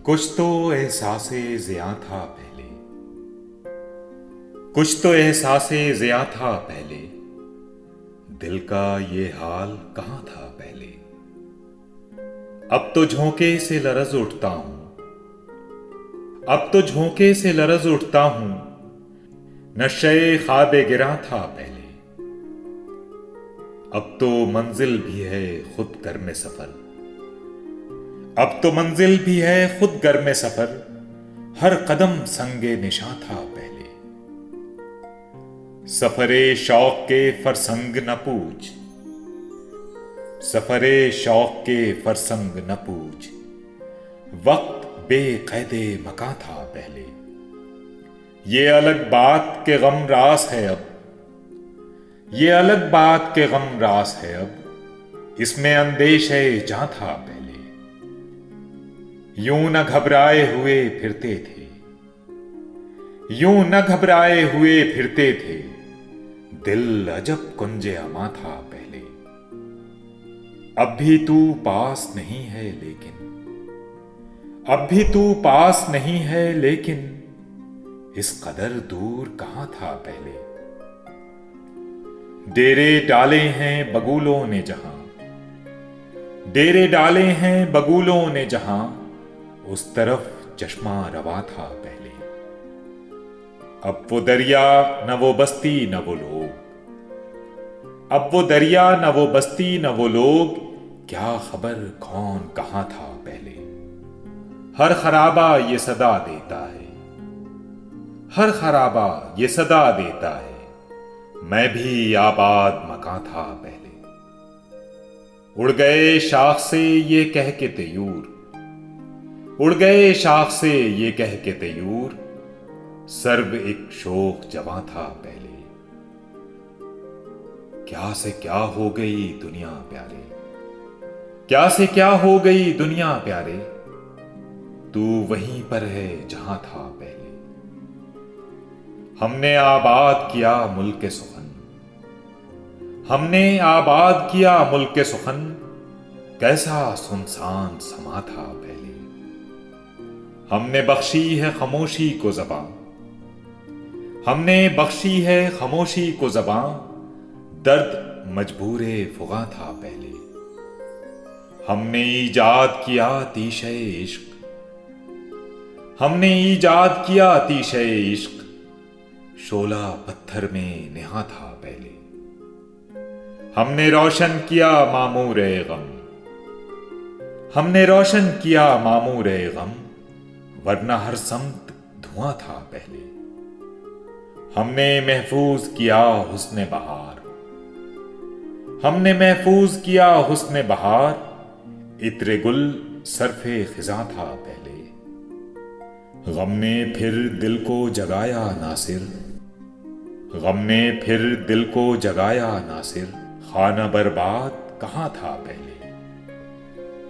कुछ तो एहसासे ज़िया था पहले, कुछ तो एहसासे ज़िया था पहले, दिल का ये हाल कहाँ था पहले। अब तो झोंके से लरज़ उठता हूं, अब तो झोंके से लरज़ उठता हूं, नशे ख्वाबे गिरा था पहले। अब तो मंजिल भी है खुद घर में सफर, अब तो मंजिल भी है खुद घर में सफर, हर कदम संगे निशा था पहले। सफरे शौक के फरसंग न पूछ, सफरे शौक के फरसंग न पूछ, वक्त बेक़ैदे मका था पहले। ये अलग बात के गम रास है अब, ये अलग बात के गम रास है अब, इसमें अंदेशे जां था पहले। यूं न घबराए हुए फिरते थे, यूं न घबराए हुए फिरते थे, दिल अजब कुंजे अमा था पहले। अब भी तू पास नहीं है लेकिन, अब भी तू पास नहीं है लेकिन, इस कदर दूर कहां था पहले। डेरे डाले हैं बगुलों ने जहां, डेरे डाले हैं बगुलों ने जहां, उस तरफ चश्मा रवा था पहले। अब वो दरिया न वो बस्ती न वो लोग, अब वो दरिया न वो बस्ती न वो लोग, क्या खबर कौन कहां था पहले। हर खराबा ये सदा देता है, हर खराबा ये सदा देता है, मैं भी आबाद मकां था पहले। उड़ गए शाख से ये कह के तयूर, उड़ गए शाख से ये कह के तयूर, सर्व एक शोक जवां था पहले। क्या से क्या हो गई दुनिया प्यारे, क्या से क्या हो गई दुनिया प्यारे, तू वहीं पर है जहां था पहले। हमने आबाद किया मुल्क सुखन, हमने आबाद किया मुल्क सुखन, कैसा सुनसान समा था पहले। हमने बख्शी है खामोशी को ज़बां, हमने बख्शी है खामोशी को ज़बां, दर्द मजबूरे फुगा था पहले। हमने ईजाद किया तीशे इश्क, हमने ईजाद किया तीशे इश्क, शोला पत्थर में नेहा था पहले। हमने रोशन किया मामूरे गम, हमने रोशन किया मामूरे गम, वरना हर समत धुआं था पहले। हमने महफूज किया हुस्न बहार, हमने महफूज किया हुस्न बहार, इत्रे गुल सरफे खिजा था पहले। गम ने फिर दिल को जगाया नासिर, गम ने फिर दिल को जगाया नासिर, खाना बर्बाद कहां था पहले।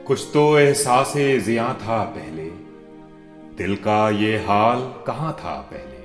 कुछ तो एहसासे ज़िया था पहले, दिल का ये हाल कहां था पहले।